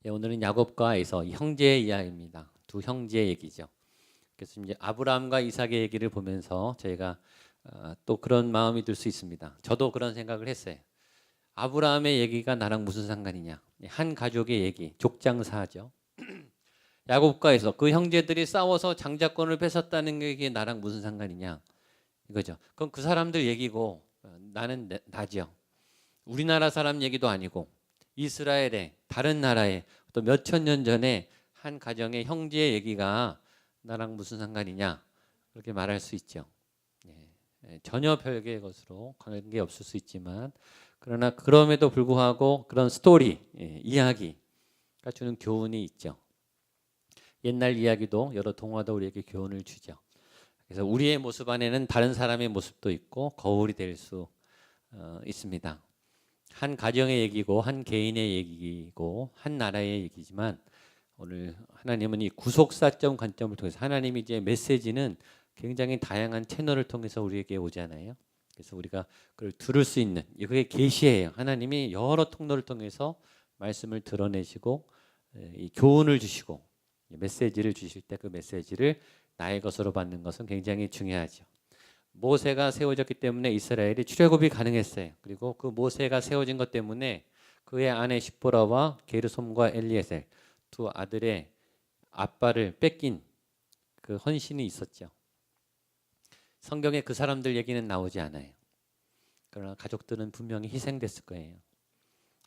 오늘은 야곱과 에서 형제의 이야기입니다. 두 형제의 얘기죠. 그래서 이제 아브라함과 이삭의 얘기를 보면서 저희가 또 그런 마음이 들 수 있습니다. 저도 그런 생각을 했어요. 아브라함의 얘기가 나랑 무슨 상관이냐? 한 가족의 얘기, 족장사죠. 야곱과 에서 그 형제들이 싸워서 장자권을 뺏었다는 게 이게 나랑 무슨 상관이냐? 이거죠. 그럼 그 사람들 얘기고 나는 나죠. 우리나라 사람 얘기도 아니고 이스라엘의 다른 나라의 또 몇천 년 전에 한 가정의 형제의 얘기가 나랑 무슨 상관이냐 그렇게 말할 수 있죠. 전혀 별개의 것으로 관계 없을 수 있지만 그러나 그럼에도 불구하고 그런 스토리, 이야기가 주는 교훈이 있죠. 옛날 이야기도 여러 동화도 우리에게 교훈을 주죠. 그래서 우리의 모습 안에는 다른 사람의 모습도 있고 거울이 될 수 있습니다. 한 가정의 얘기고 한 개인의 얘기고 한 나라의 얘기지만 오늘 하나님은 이 구속사점 관점을 통해서 하나님이 이제 메시지는 굉장히 다양한 채널을 통해서 우리에게 오잖아요. 그래서 우리가 그걸 들을 수 있는 이게 계시예요. 하나님이 여러 통로를 통해서 말씀을 드러내시고 이 교훈을 주시고 메시지를 주실 때 그 메시지를 나의 것으로 받는 것은 굉장히 중요하죠. 모세가 세워졌기 때문에 이스라엘이 출애굽이 가능했어요. 그리고 그 모세가 세워진 것 때문에 그의 아내 시보라와 게르솜과 엘리에셀 두 아들의 아빠를 뺏긴 그 헌신이 있었죠. 성경에 그 사람들 얘기는 나오지 않아요. 그러나 가족들은 분명히 희생됐을 거예요.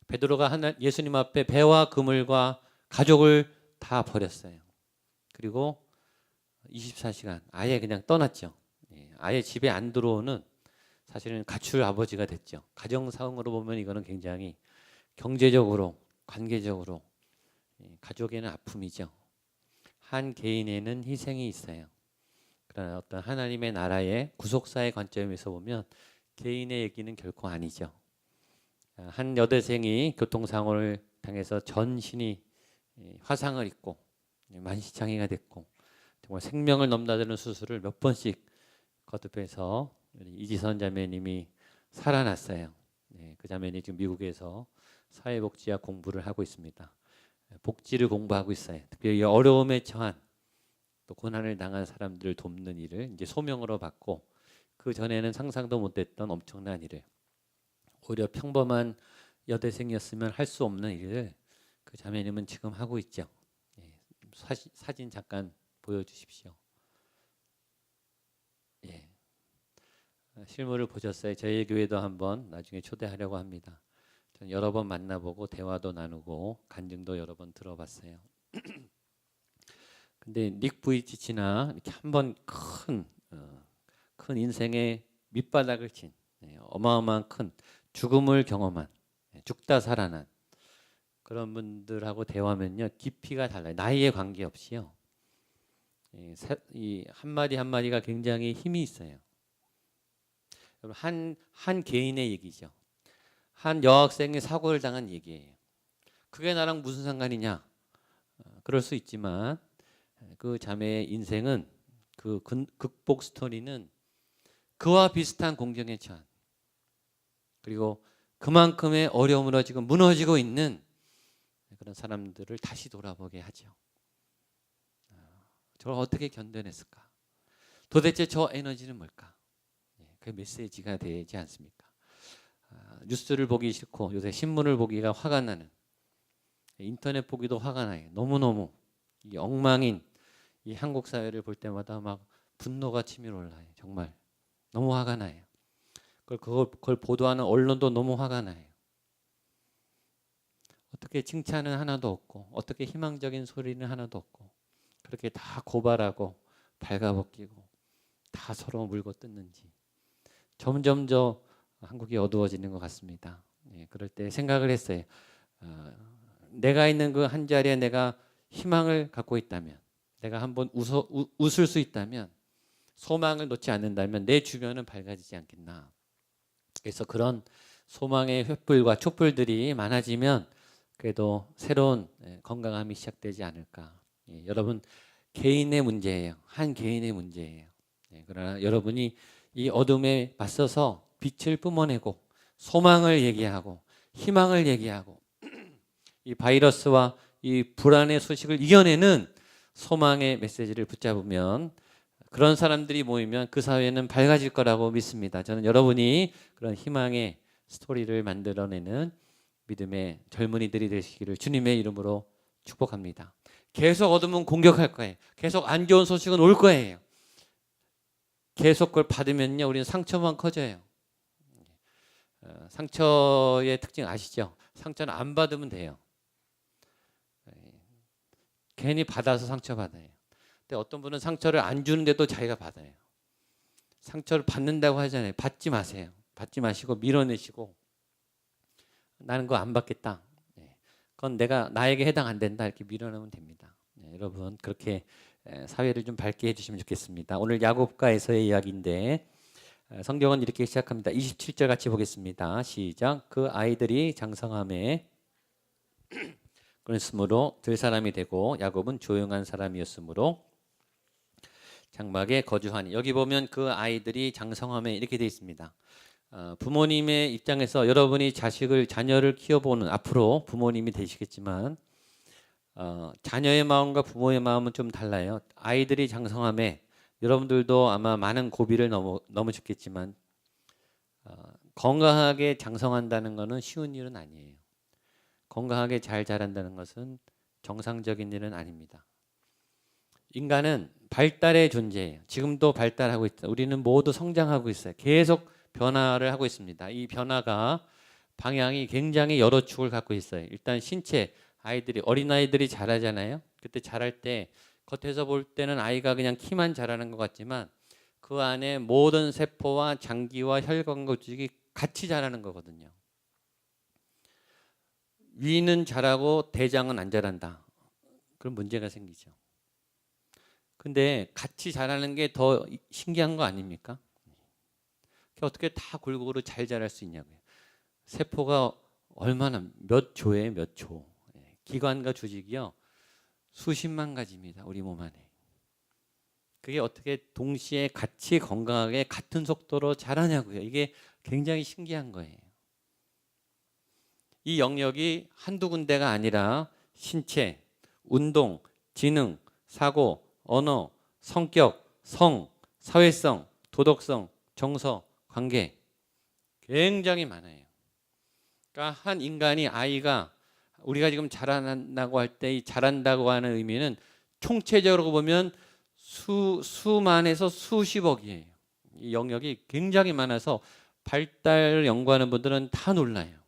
베드로가 예수님 앞에 배와 그물과 가족을 다 버렸어요. 그리고 24시간 아예 그냥 떠났죠. 아예 집에 안 들어오는 사실은 가출 아버지가 됐죠. 가정상으로 보면 이거는 굉장히 경제적으로, 관계적으로 가족에는 아픔이죠. 한 개인에는 희생이 있어요. 그러나 어떤 하나님의 나라의 구속사의 관점에서 보면 개인의 얘기는 결코 아니죠. 한 여대생이 교통사고를 당해서 전신이 화상을 입고 만시창이가 됐고 정말 생명을 넘나드는 수술을 몇 번씩 거듭해서 이지선 자매님이 살아났어요. 그 자매님이 지금 미국에서 사회복지학 공부를 하고 있습니다. 복지를 공부하고 있어요. 특별히 어려움에 처한 또 고난을 당한 사람들을 돕는 일을 이제 소명으로 받고 그 전에는 상상도 못했던 엄청난 일을 오히려 평범한 여대생이었으면 할 수 없는 일을 그 자매님은 지금 하고 있죠. 사진 잠깐 보여주십시오. 실물을 보셨어요? 저희 교회도 한번 나중에 초대하려고 합니다. 전 여러 번 만나보고 대화도 나누고 간증도 여러 번 들어봤어요. 근데 닉 부이치치나 이렇게 한번 큰 인생의 밑바닥을 친 어마어마한 큰 죽음을 경험한 죽다 살아난 그런 분들하고 대화하면요 깊이가 달라요. 나이에 관계없이요. 이 한마디 한마디가 굉장히 힘이 있어요. 한 개인의 얘기죠. 한 여학생이 사고를 당한 얘기예요. 그게 나랑 무슨 상관이냐? 그럴 수 있지만 그 자매의 인생은 그 극복 스토리는 그와 비슷한 공경에 처한 그리고 그만큼의 어려움으로 지금 무너지고 있는 그런 사람들을 다시 돌아보게 하죠. 저걸 어떻게 견뎌냈을까? 도대체 저 에너지는 뭘까? 그 메시지가 되지 않습니까? 뉴스를 보기 싫고 요새 신문을 보기가 화가 나는 인터넷 보기도 화가 나요. 너무너무 이 엉망인 이 한국 사회를 볼 때마다 막 분노가 치밀어 올라요. 정말 너무 화가 나요. 그걸 보도하는 언론도 너무 화가 나요. 어떻게 칭찬은 하나도 없고 어떻게 희망적인 소리는 하나도 없고 그렇게 다 고발하고 발가벗기고 다 서로 물고 뜯는지 점점 저 한국이 어두워지는 것 같습니다. 그럴 때 생각을 했어요. 내가 있는 그 한 자리에 내가 희망을 갖고 있다면 내가 한번 웃을 수 있다면 소망을 놓지 않는다면 내 주변은 밝아지지 않겠나. 그래서 그런 소망의 횃불과 촛불들이 많아지면 그래도 새로운 건강함이 시작되지 않을까. 여러분 개인의 문제예요. 한 개인의 문제예요. 그러나 여러분이 이 어둠에 맞서서 빛을 뿜어내고 소망을 얘기하고 희망을 얘기하고 이 바이러스와 이 불안의 소식을 이겨내는 소망의 메시지를 붙잡으면, 그런 사람들이 모이면 그 사회는 밝아질 거라고 믿습니다. 저는 여러분이 그런 희망의 스토리를 만들어내는 믿음의 젊은이들이 되시기를 주님의 이름으로 축복합니다. 계속 어둠은 공격할 거예요. 계속 안 좋은 소식은 올 거예요. 계속 그걸 받으면요, 우리는 상처만 커져요. 상처의 특징 아시죠? 상처는 안 받으면 돼요. 괜히 받아서 상처받아요. 근데 어떤 분은 상처를 안 주는데도 자기가 받아요. 상처를 받는다고 하잖아요. 받지 마세요. 받지 마시고 밀어내시고, 나는 그거 안 받겠다. 그건 나에게 해당 안 된다. 이렇게 밀어내면 됩니다. 여러분, 그렇게 사회를 좀 밝게 해주시면 좋겠습니다. 오늘 야곱가에서의 이야기인데, 성경은 이렇게 시작합니다. 27절 같이 보겠습니다. 시작. 그 아이들이 장성함에 그랬으므로 들 사람이 되고 야곱은 조용한 사람이었으므로 장막에 거주하니. 여기 보면 그 아이들이 장성함에 이렇게 되어 있습니다. 부모님의 입장에서 여러분이 자녀를 키워보는, 앞으로 부모님이 되시겠지만 자녀의 마음과 부모의 마음은 좀 달라요. 아이들이 장성함에, 여러분들도 아마 많은 고비를 넘어졌겠지만 건강하게 장성한다는 것은 쉬운 일은 아니에요. 건강하게 잘 자란다는 것은 정상적인 일은 아닙니다. 인간은 발달의 존재예요. 지금도 발달하고 있다. 우리는 모두 성장하고 있어요. 계속 변화를 하고 있습니다. 이 변화가 방향이 굉장히 여러 축을 갖고 있어요. 일단 신체, 어린아이들이 자라잖아요. 그때 자랄 때 겉에서 볼 때는 아이가 그냥 키만 자라는 것 같지만 그 안에 모든 세포와 장기와 혈관 구축이 같이 자라는 거거든요. 위는 자라고 대장은 안 자란다. 그런 문제가 생기죠. 근데 같이 자라는 게 더 신기한 거 아닙니까? 어떻게 다 골고루 잘 자랄 수 있냐고요. 세포가 얼마나, 몇 조예요, 몇 조. 기관과 조직이요, 수십만 가지입니다. 우리 몸 안에. 그게 어떻게 동시에 같이 건강하게 같은 속도로 자라냐고요. 이게 굉장히 신기한 거예요. 이 영역이 한두 군데가 아니라 신체, 운동, 지능, 사고, 언어, 성격, 성, 사회성, 도덕성, 정서, 관계, 굉장히 많아요. 그러니까 한 인간이, 아이가, 우리가 지금 자란다고 할 때 이 자란다고 하는 의미는 총체적으로 보면 수만에서 수십억이에요. 이 영역이 굉장히 많아서 발달 연구하는 분들은 다 놀라요.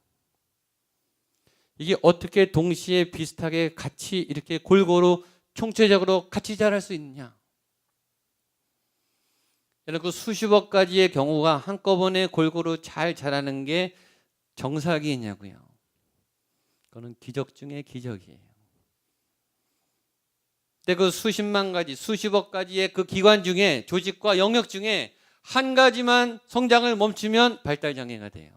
이게 어떻게 동시에 비슷하게 같이 이렇게 골고루 총체적으로 같이 자랄 수 있느냐. 그 수십억 가지의 경우가 한꺼번에 골고루 잘 자라는 게 정상이냐고요. 그거는 기적 중에 기적이에요. 근데 그 수십만 가지, 수십억 가지의 그 기관 중에, 조직과 영역 중에 한 가지만 성장을 멈추면 발달 장애가 돼요.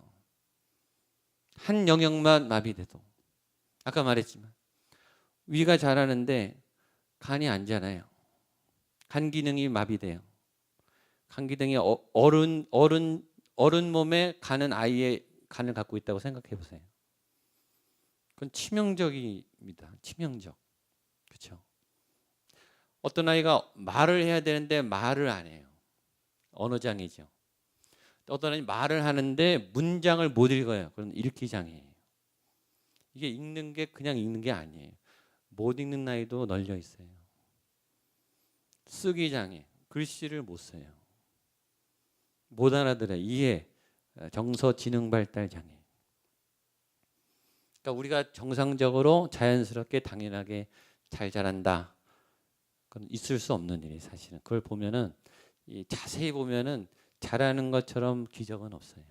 한 영역만 마비돼도. 아까 말했지만 위가 자라는데 간이 안 자라요. 간 기능이 마비돼요. 간 기능이 어른 몸에 간은 아이의 간을 갖고 있다고 생각해 보세요. 그건 치명적입니다. 치명적. 그렇죠? 어떤 아이가 말을 해야 되는데 말을 안 해요. 언어장애죠. 어떤 아이 말을 하는데 문장을 못 읽어요. 그건 읽기 장애예요. 이게 읽는 게 그냥 읽는 게 아니에요. 못 읽는 아이도 널려 있어요. 쓰기 장애, 글씨를 못 써요. 못 알아들어요. 이해, 정서, 지능 발달 장애. 그러니까 우리가 정상적으로 자연스럽게 당연하게 잘 자란다. 그건 있을 수 없는 일이에요, 사실은. 그걸 보면은, 자세히 보면은 잘하는 것처럼 기적은 없어요.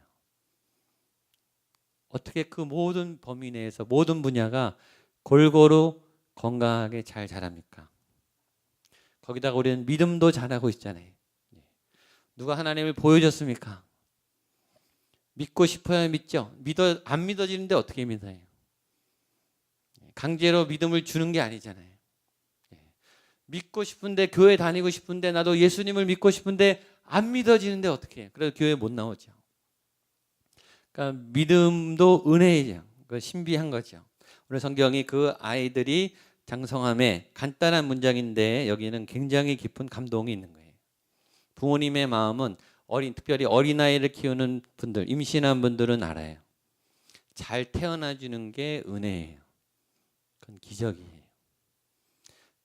어떻게 그 모든 범위 내에서 모든 분야가 골고루 건강하게 잘 자랍니까? 거기다가 우리는 믿음도 잘하고 있잖아요. 누가 하나님을 보여줬습니까? 믿고 싶어야 믿죠. 안 믿어지는데 어떻게 믿어요? 강제로 믿음을 주는 게 아니잖아요. 믿고 싶은데, 교회 다니고 싶은데, 나도 예수님을 믿고 싶은데 안 믿어지는데 어떻게 해요? 그래서 교회 못 나오죠. 그러니까 믿음도 은혜죠. 그 신비한 거죠. 오늘 성경이 그 아이들이 장성함에 간단한 문장인데 여기는 굉장히 깊은 감동이 있는 거예요. 부모님의 마음은 특별히 어린아이를 키우는 분들, 임신한 분들은 알아요. 잘 태어나주는 게 은혜예요. 그건 기적이에요.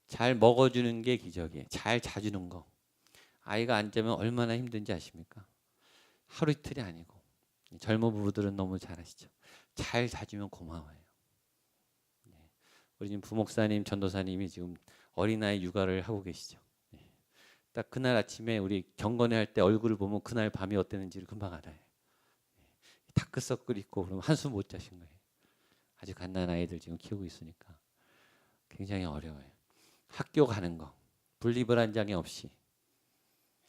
잘 먹어주는 게 기적이에요. 잘 자주는 거. 아이가 안 자면 얼마나 힘든지 아십니까? 하루 이틀이 아니고. 젊은 부부들은 너무 잘 아시죠? 잘 자주면 고마워요. 우리 지금 부목사님, 전도사님이 지금 어린아이 육아를 하고 계시죠. 딱 그날 아침에 우리 경건회 할 때 얼굴을 보면 그날 밤이 어땠는지를 금방 알아요. 다크서클 있고 그러면 한숨 못 자신 거예요. 아주 갓난 아이들 지금 키우고 있으니까 굉장히 어려워요. 학교 가는 거 분리불안 장애 없이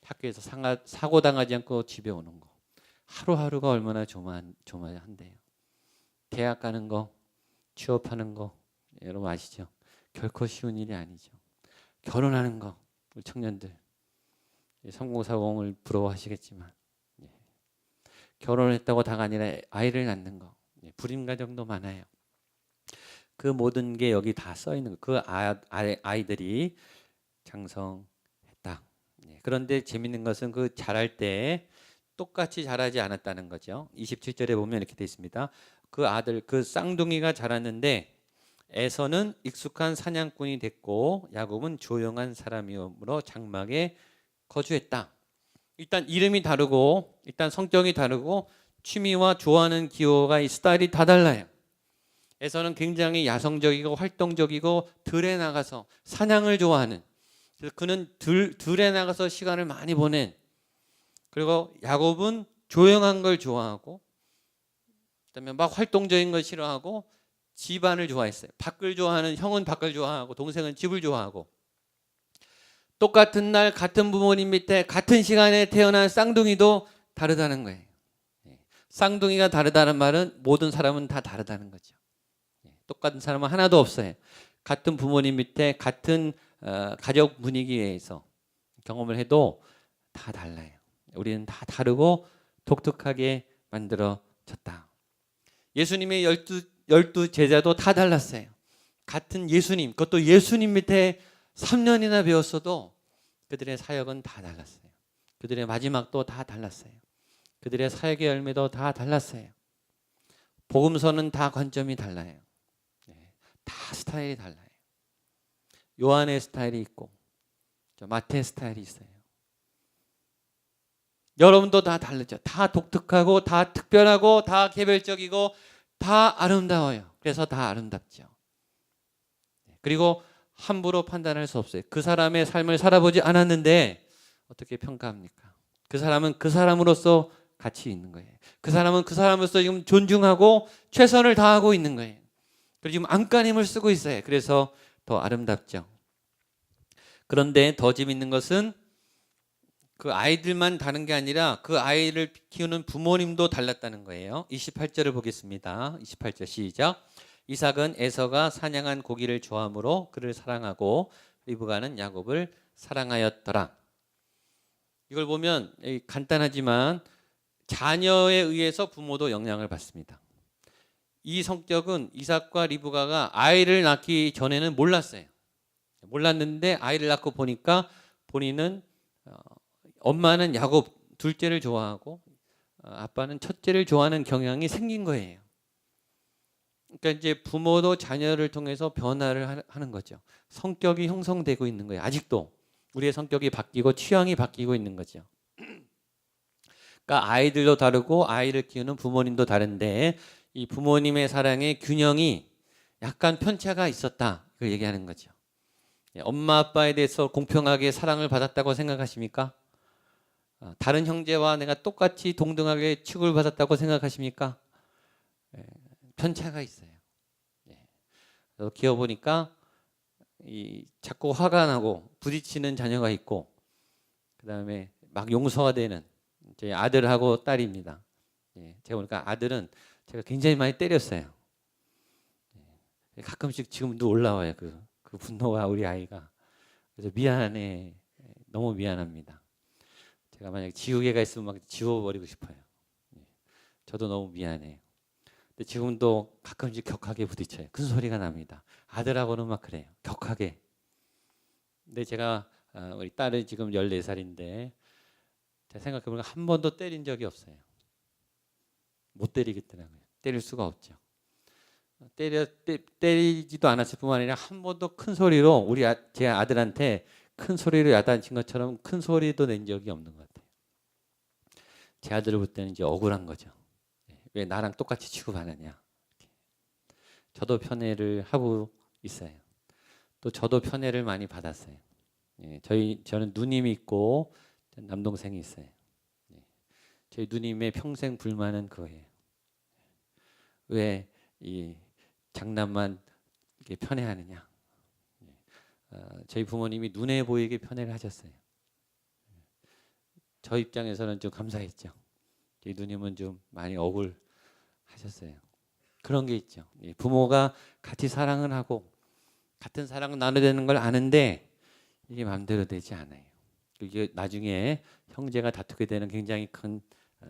학교에서 사고 당하지 않고 집에 오는 거 하루하루가 얼마나 조마한데요. 대학 가는 거, 취업하는 거 여러분 아시죠? 결코 쉬운 일이 아니죠. 결혼하는 거 우리 청년들 3040을 부러워하시겠지만 결혼을 했다고 다가 아니라 아이를 낳는 거 불임 가정도 많아요. 그 모든 게 여기 다 써 있는 거. 그 아이들이 장성했다. 그런데 재밌는 것은 그 자랄 때 똑같이 자라지 않았다는 거죠. 27절에 보면 이렇게 돼 있습니다. 그 아들 그 쌍둥이가 자랐는데 에서는 익숙한 사냥꾼이 됐고 야곱은 조용한 사람이므로 장막에 거주했다. 일단 이름이 다르고 일단 성격이 다르고 취미와 좋아하는 기호가 이 스타일이 다 달라요. 에서는 굉장히 야성적이고 활동적이고 들에 나가서 사냥을 좋아하는, 그래서 그는 들에 나가서 시간을 많이 보낸, 그리고 야곱은 조용한 걸 좋아하고 그다음에 막 활동적인 걸 싫어하고 집안을 좋아했어요. 밖을 좋아하는 형은 밖을 좋아하고 동생은 집을 좋아하고, 똑같은 날 같은 부모님 밑에 같은 시간에 태어난 쌍둥이도 다르다는 거예요. 쌍둥이가 다르다는 말은 모든 사람은 다 다르다는 거죠. 똑같은 사람은 하나도 없어요. 같은 부모님 밑에 같은 가족 분위기에서 경험을 해도 다 달라요. 우리는 다 다르고 독특하게 만들어졌다. 예수님의 열두 제자도 다 달랐어요. 같은 예수님, 그것도 예수님 밑에 3년이나 배웠어도 그들의 사역은 다 달랐어요. 그들의 마지막도 다 달랐어요. 그들의 사역의 열매도 다 달랐어요. 복음서는 다 관점이 달라요. 다 스타일이 달라요. 요한의 스타일이 있고 마태 스타일이 있어요. 여러분도 다 다르죠. 다 독특하고 다 특별하고 다 개별적이고 다 아름다워요. 그래서 다 아름답죠. 그리고 함부로 판단할 수 없어요. 그 사람의 삶을 살아보지 않았는데 어떻게 평가합니까? 그 사람은 그 사람으로서 가치 있는 거예요. 그 사람은 그 사람으로서 지금 존중하고 최선을 다하고 있는 거예요. 그리고 지금 안간힘을 쓰고 있어요. 그래서 더 아름답죠. 그런데 더 재밌는 것은 그 아이들만 다른 게 아니라 그 아이를 키우는 부모님도 달랐다는 거예요. 28절을 보겠습니다. 28절 시작. 이삭은 에서가 사냥한 고기를 좋아하므로 그를 사랑하고 리브가는 야곱을 사랑하였더라. 이걸 보면 간단하지만 자녀에 의해서 부모도 영향을 받습니다. 이 성격은 이삭과 리브가가 아이를 낳기 전에는 몰랐어요. 몰랐는데 아이를 낳고 보니까 본인은 엄마는 야곱 둘째를 좋아하고 아빠는 첫째를 좋아하는 경향이 생긴 거예요. 그러니까 이제 부모도 자녀를 통해서 변화를 하는 거죠. 성격이 형성되고 있는 거예요. 아직도 우리의 성격이 바뀌고 취향이 바뀌고 있는 거죠. 그러니까 아이들도 다르고 아이를 키우는 부모님도 다른데 이 부모님의 사랑의 균형이 약간 편차가 있었다. 그 얘기하는 거죠. 엄마 아빠에 대해서 공평하게 사랑을 받았다고 생각하십니까? 다른 형제와 내가 똑같이 동등하게 취급을 받았다고 생각하십니까? 편차가 있어요. 키워보니까 자꾸 화가 나고 부딪히는 자녀가 있고, 그 다음에 막 용서가 되는 제 아들하고 딸입니다. 제가 보니까 아들은 제가 굉장히 많이 때렸어요. 가끔씩 지금도 올라와요. 그 분노가 우리 아이가. 그래서 미안해. 너무 미안합니다. 제가 만약에 지우개가 있으면 막 지워버리고 싶어요. 저도 너무 미안해요. 근데 지금도 가끔씩 격하게 부딪혀요. 큰 소리가 납니다. 아들하고는 막 그래요. 격하게. 근데 제가 우리 딸이 지금 14살인데 제가 생각해보니까 한 번도 때린 적이 없어요. 못 때리겠더라고요. 때릴 수가 없죠. 때리지도 않았을 뿐만 아니라 한 번도 큰 소리로 제 아들한테 큰 소리로 야단친 것처럼 큰 소리도 낸 적이 없는 것 같아요. 제 아들을 볼 때는 이제 억울한 거죠. 왜 나랑 똑같이 취급하느냐. 저도 편애를 하고 있어요. 또 저도 편애를 많이 받았어요. 저는 누님이 있고 남동생이 있어요. 저희 누님의 평생 불만은 그거예요. 왜 이 장남만 이렇게 편애하느냐. 저희 부모님이 눈에 보이게 편애를 하셨어요. 저 입장에서는 좀 감사했죠. 저희 누님은 좀 많이 억울하셨어요. 그런 게 있죠. 부모가 같이 사랑을 하고 같은 사랑을 나눠야 되는 걸 아는데 이게 마음대로 되지 않아요. 이게 나중에 형제가 다투게 되는 굉장히 큰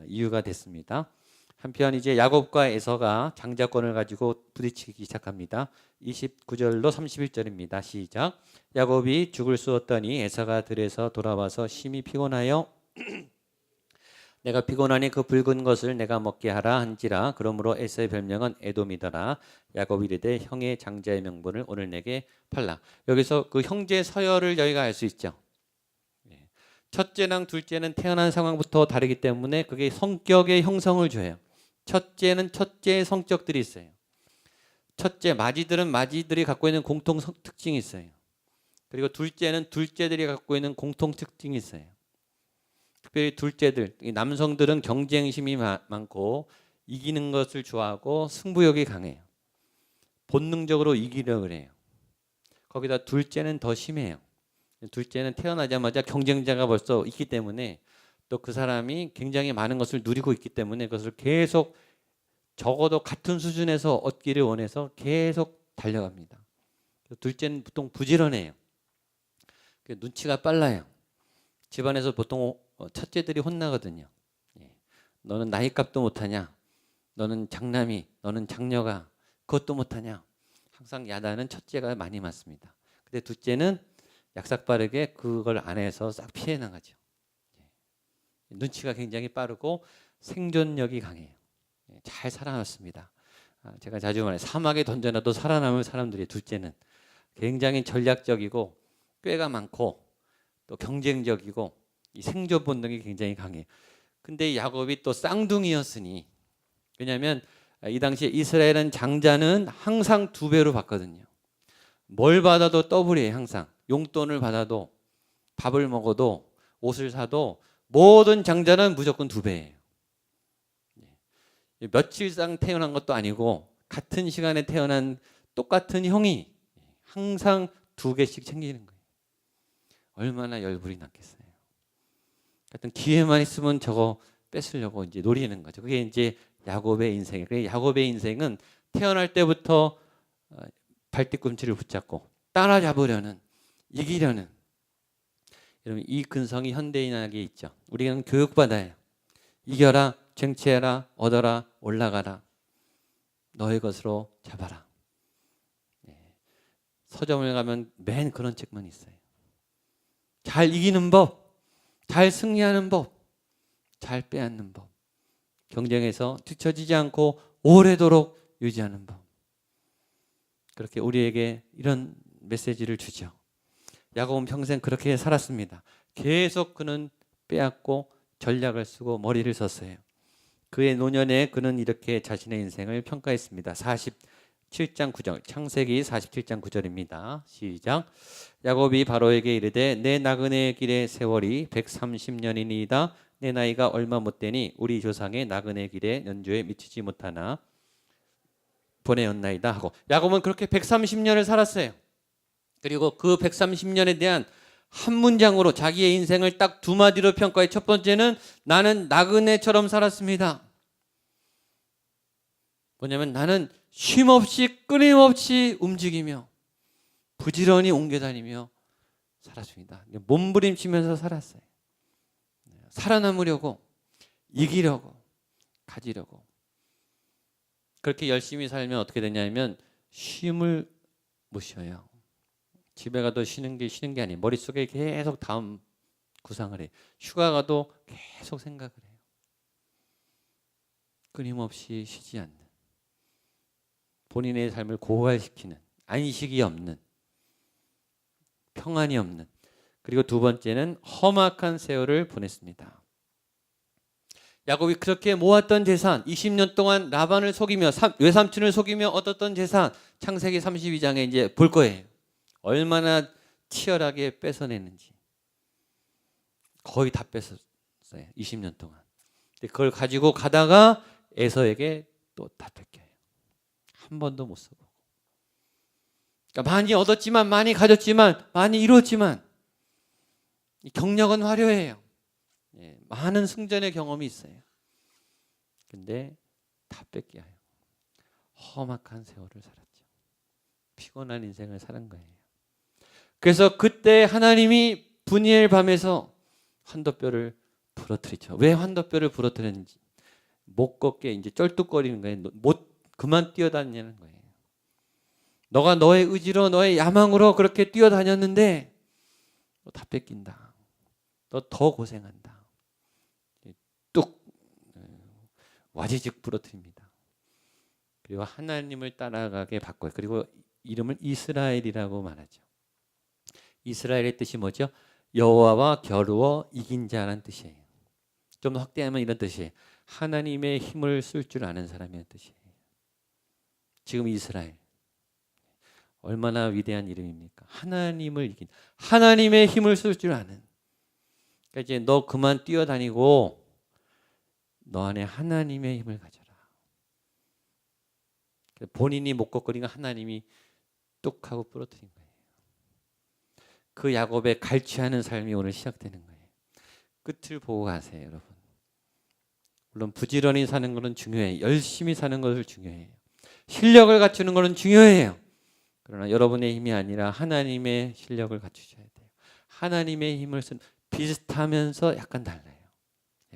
이유가 됐습니다. 한편 이제 야곱과 에서가 장자권을 가지고 부딪히기 시작합니다. 29절로 31절입니다. 시작. 야곱이 죽을 쑤었더니 에서가 들에서 돌아와서 심히 피곤하여 내가 피곤하니 그 붉은 것을 내가 먹게 하라 한지라. 그러므로 에서의 별명은 에돔이더라. 야곱이 이르되 형의 장자의 명분을 오늘 내게 팔라. 여기서 그 형제 서열을 저희가 알 수 있죠. 첫째랑 둘째는 태어난 상황부터 다르기 때문에 그게 성격의 형성을 줘요. 첫째는 첫째의 성격들이 있어요. 첫째 마지들은 마지들이 갖고 있는 공통 특징이 있어요. 그리고 둘째는 둘째들이 갖고 있는 공통 특징이 있어요. 특별히 둘째들, 남성들은 경쟁심이 많고 이기는 것을 좋아하고 승부욕이 강해요. 본능적으로 이기려고 해요. 거기다 둘째는 더 심해요. 둘째는 태어나자마자 경쟁자가 벌써 있기 때문에 또 그 사람이 굉장히 많은 것을 누리고 있기 때문에 그것을 계속 적어도 같은 수준에서 얻기를 원해서 계속 달려갑니다. 둘째는 보통 부지런해요. 눈치가 빨라요. 집안에서 보통 첫째들이 혼나거든요. 너는 나이값도 못하냐? 너는 장남이, 너는 장녀가 그것도 못하냐? 항상 야단은 첫째가 많이 맞습니다. 근데 둘째는 약삭빠르게 그걸 안 해서 싹 피해 나가죠. 눈치가 굉장히 빠르고 생존력이 강해요. 잘 살아남습니다. 제가 자주 말해요. 사막에 던져놔도 살아남을 사람들이 둘째는 굉장히 전략적이고 꾀가 많고 또 경쟁적이고 이 생존 본능이 굉장히 강해요. 근데 야곱이 또 쌍둥이였으니 왜냐하면 이 당시에 이스라엘은 장자는 항상 2배로 받거든요. 뭘 받아도 더블이에요. 항상 용돈을 받아도 밥을 먹어도 옷을 사도 모든 장자는 무조건 2배예요. 며칠상 태어난 것도 아니고 같은 시간에 태어난 똑같은 형이 항상 2개씩 챙기는 거예요. 얼마나 열불이 났겠어요. 하여튼 기회만 있으면 저거 뺏으려고 이제 노리는 거죠. 그게 이제 야곱의 인생이에요. 그래서 야곱의 인생은 태어날 때부터 발뒤꿈치를 붙잡고 따라잡으려는, 이기려는, 여러분 이 근성이 현대인에게 있죠. 우리는 교육받아요. 이겨라, 쟁취해라, 얻어라, 올라가라. 너의 것으로 잡아라. 서점을 가면 맨 그런 책만 있어요. 잘 이기는 법, 잘 승리하는 법, 잘 빼앗는 법. 경쟁에서 뒤처지지 않고 오래도록 유지하는 법. 그렇게 우리에게 이런 메시지를 주죠. 야곱은 평생 그렇게 살았습니다. 계속 그는 빼앗고 전략을 쓰고 머리를 썼어요. 그의 노년에 그는 이렇게 자신의 인생을 평가했습니다. 47장 9절, 창세기 47장 9절입니다. 시작. 야곱이 바로에게 이르되 내 나그네의 길의 세월이 130년이니이다. 내 나이가 얼마 못되니 우리 조상의 나그네 길의 연조에 미치지 못하나 보내었나이다 하고, 야곱은 그렇게 130년을 살았어요. 그리고 그 130년에 대한 한 문장으로 자기의 인생을 딱 2마디로 평가해. 첫 번째는 나는 나그네처럼 살았습니다. 뭐냐면 나는 쉼없이 끊임없이 움직이며 부지런히 옮겨다니며 살았습니다. 몸부림치면서 살았어요. 살아남으려고, 이기려고, 가지려고. 그렇게 열심히 살면 어떻게 되냐면 쉼을 못 쉬어요. 집에 가도 쉬는 게 아니에요. 머릿속에 계속 다음 구상을 해요. 휴가 가도 계속 생각을 해요. 끊임없이 쉬지 않는, 본인의 삶을 고갈시키는, 안식이 없는, 평안이 없는. 그리고 두 번째는 험악한 세월을 보냈습니다. 야곱이 그렇게 모았던 재산, 20년 동안 라반을 속이며 외삼촌을 속이며 얻었던 재산, 창세기 32장에 이제 볼 거예요. 얼마나 치열하게 뺏어내는지. 거의 다 뺏었어요. 20년 동안. 그걸 가지고 가다가 에서에게 또 다 뺏겨요. 한 번도 못 써보고. 그러니까 많이 얻었지만, 많이 가졌지만, 많이 이루었지만 경력은 화려해요. 많은 승전의 경험이 있어요. 근데 다 뺏겨요. 험악한 세월을 살았죠. 피곤한 인생을 사는 거예요. 그래서 그때 하나님이 분이엘 밤에서 환도뼈를 부러뜨리죠. 왜 환도뼈를 부러뜨렸는지. 못 걷게 이제 쩔뚝거리는 거예요. 그만 뛰어다니는 거예요. 너가 너의 의지로, 너의 야망으로 그렇게 뛰어다녔는데 너 다 뺏긴다. 너 더 고생한다. 뚝 와지직 부러뜨립니다. 그리고 하나님을 따라가게 바꿔요. 그리고 이름을 이스라엘이라고 말하죠. 이스라엘의 뜻이 뭐죠? 여호와와 겨루어 이긴 자라는 뜻이에요. 좀 더 확대하면 이런 뜻이에요. 하나님의 힘을 쓸 줄 아는 사람이라는 뜻이에요. 지금 이스라엘 얼마나 위대한 이름입니까? 하나님을 이긴, 하나님의 힘을 쓸 줄 아는. 그러니까 이제 너 그만 뛰어다니고 너 안에 하나님의 힘을 가져라. 본인이 못 걷거리니까 하나님이 뚝 하고 부러뜨린 거예요. 그 야곱의 갈취하는 삶이 오늘 시작되는 거예요. 끝을 보고 가세요, 여러분. 물론 부지런히 사는 것은 중요해요. 열심히 사는 것을 중요해요. 실력을 갖추는 것은 중요해요. 그러나 여러분의 힘이 아니라 하나님의 실력을 갖추셔야 돼요. 하나님의 힘을 쓴, 비슷하면서 약간 달라요.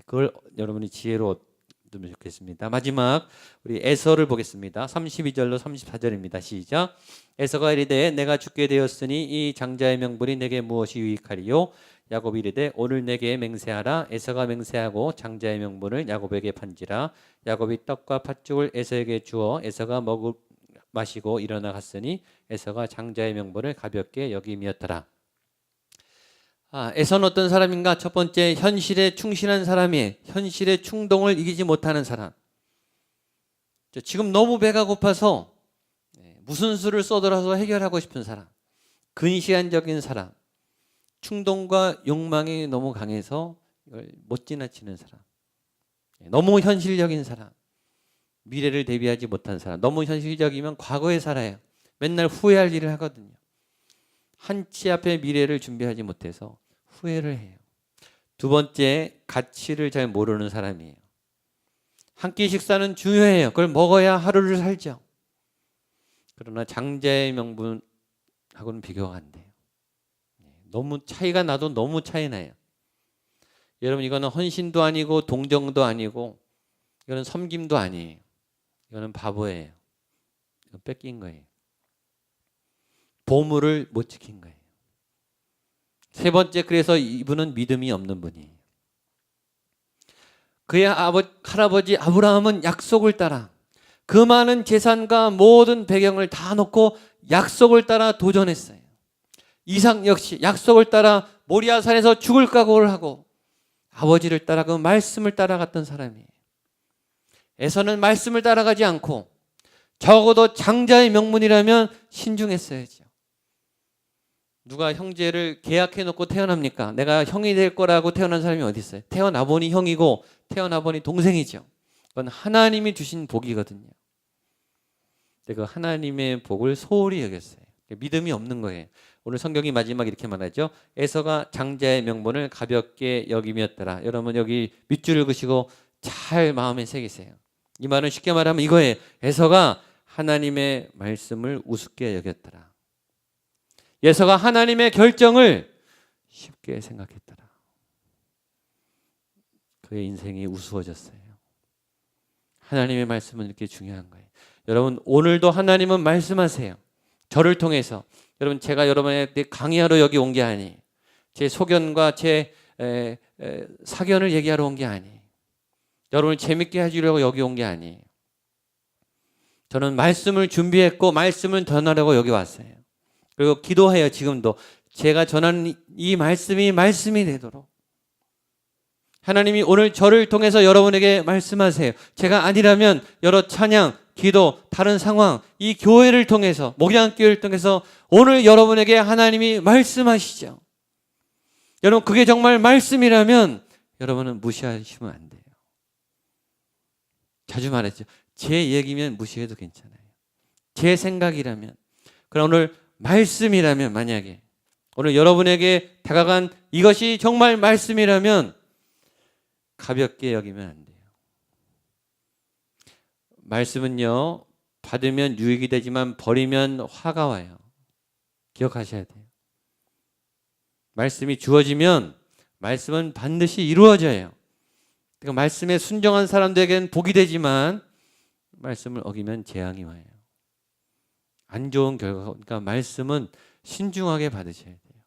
그걸 여러분이 지혜로 얻으면 좋겠습니다. 마지막 우리 에서를 보겠습니다. 32절로 34절입니다. 시작. 에서가 이르되 내가 죽게 되었으니 이 장자의 명분이 내게 무엇이 유익하리요? 야곱이 이르되 오늘 내게 맹세하라. 에서가 맹세하고 장자의 명분을 야곱에게 판지라. 야곱이 떡과 팥죽을 에서에게 주어 에서가 마시고 일어나 갔으니 에서가 장자의 명분을 가볍게 여김이었더라. 에서는 어떤 사람인가? 첫 번째, 현실에 충실한 사람이에요. 현실의 충동을 이기지 못하는 사람. 지금 너무 배가 고파서 무슨 수를 써더라도 해결하고 싶은 사람. 근시안적인 사람. 충동과 욕망이 너무 강해서 이걸 못 지나치는 사람. 너무 현실적인 사람. 미래를 대비하지 못한 사람. 너무 현실적이면 과거에 살아요. 맨날 후회할 일을 하거든요. 한치 앞에 미래를 준비하지 못해서 후회를 해요. 두 번째, 가치를 잘 모르는 사람이에요. 한 끼 식사는 중요해요. 그걸 먹어야 하루를 살죠. 그러나 장자의 명분하고는 비교가 안 돼요. 너무 차이가 나도 너무 차이 나요. 여러분, 이거는 헌신도 아니고 동정도 아니고 이거는 섬김도 아니에요. 이거는 바보예요. 이건 뺏긴 거예요. 보물을 못 지킨 거예요. 세 번째, 그래서 이분은 믿음이 없는 분이에요. 그의 할아버지 아브라함은 약속을 따라 그 많은 재산과 모든 배경을 다 놓고 약속을 따라 도전했어요. 이삭 역시 약속을 따라 모리아산에서 죽을 각오를 하고 아버지를 따라 그 말씀을 따라갔던 사람이에요. 에서는 말씀을 따라가지 않고 적어도 장자의 명분이라면 신중했어야죠. 누가 형제를 계약해 놓고 태어납니까? 내가 형이 될 거라고 태어난 사람이 어디 있어요? 태어나 보니 형이고 태어나 보니 동생이죠. 그건 하나님이 주신 복이거든요. 근데 그 하나님의 복을 소홀히 여겼어요. 믿음이 없는 거예요. 오늘 성경이 마지막 이렇게 말하죠. 에서가 장자의 명분을 가볍게 여김이었더라. 여러분 여기 밑줄을 그시고 잘 마음에 새기세요. 이 말은 쉽게 말하면 이거예요. 에서가 하나님의 말씀을 우습게 여겼더라. 에서가 하나님의 결정을 쉽게 생각했더라. 그의 인생이 우스워졌어요. 하나님의 말씀은 이렇게 중요한 거예요. 여러분 오늘도 하나님은 말씀하세요. 저를 통해서. 여러분 제가 여러분한테 강의하러 여기 온 게 아니에요. 제 소견과 제 사견을 얘기하러 온 게 아니에요. 여러분을 재밌게 해주려고 여기 온 게 아니에요. 저는 말씀을 준비했고 말씀을 전하려고 여기 왔어요. 그리고 기도해요. 지금도 제가 전하는 이 말씀이 되도록 하나님이 오늘 저를 통해서 여러분에게 말씀하세요. 제가 아니라면 여러 찬양, 기도, 다른 상황, 이 교회를 통해서, 목양교회를 통해서 오늘 여러분에게 하나님이 말씀하시죠. 여러분 그게 정말 말씀이라면 여러분은 무시하시면 안 돼요. 자주 말했죠. 제 얘기면 무시해도 괜찮아요. 제 생각이라면. 그러나 오늘 말씀이라면, 만약에 오늘 여러분에게 다가간 이것이 정말 말씀이라면 가볍게 여기면 안 돼요. 말씀은요, 받으면 유익이 되지만 버리면 화가 와요. 기억하셔야 돼요. 말씀이 주어지면 말씀은 반드시 이루어져요. 그러니까 말씀에 순종한 사람들에게는 복이 되지만 말씀을 어기면 재앙이 와요. 안 좋은 결과가, 그러니까 말씀은 신중하게 받으셔야 돼요.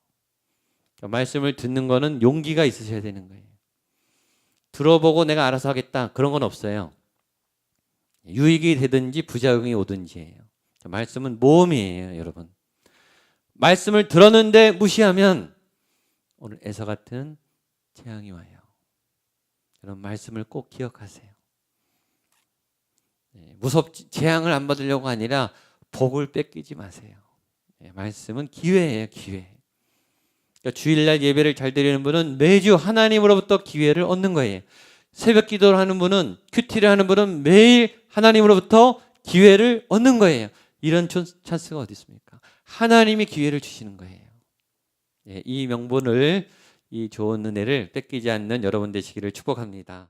그러니까 말씀을 듣는 거는 용기가 있으셔야 되는 거예요. 들어보고 내가 알아서 하겠다 그런 건 없어요. 유익이 되든지 부작용이 오든지예요. 말씀은 모험이에요, 여러분. 말씀을 들었는데 무시하면 오늘 에서 같은 재앙이 와요. 여러분 말씀을 꼭 기억하세요. 재앙을 안 받으려고 아니라 복을 뺏기지 마세요. 말씀은 기회예요, 기회. 그러니까 주일날 예배를 잘 드리는 분은 매주 하나님으로부터 기회를 얻는 거예요. 새벽 기도를 하는 분은, 큐티를 하는 분은 매일 하나님으로부터 기회를 얻는 거예요. 이런 찬스가 어디 있습니까? 하나님이 기회를 주시는 거예요. 이 명분을, 이 좋은 은혜를 뺏기지 않는 여러분 되시기를 축복합니다.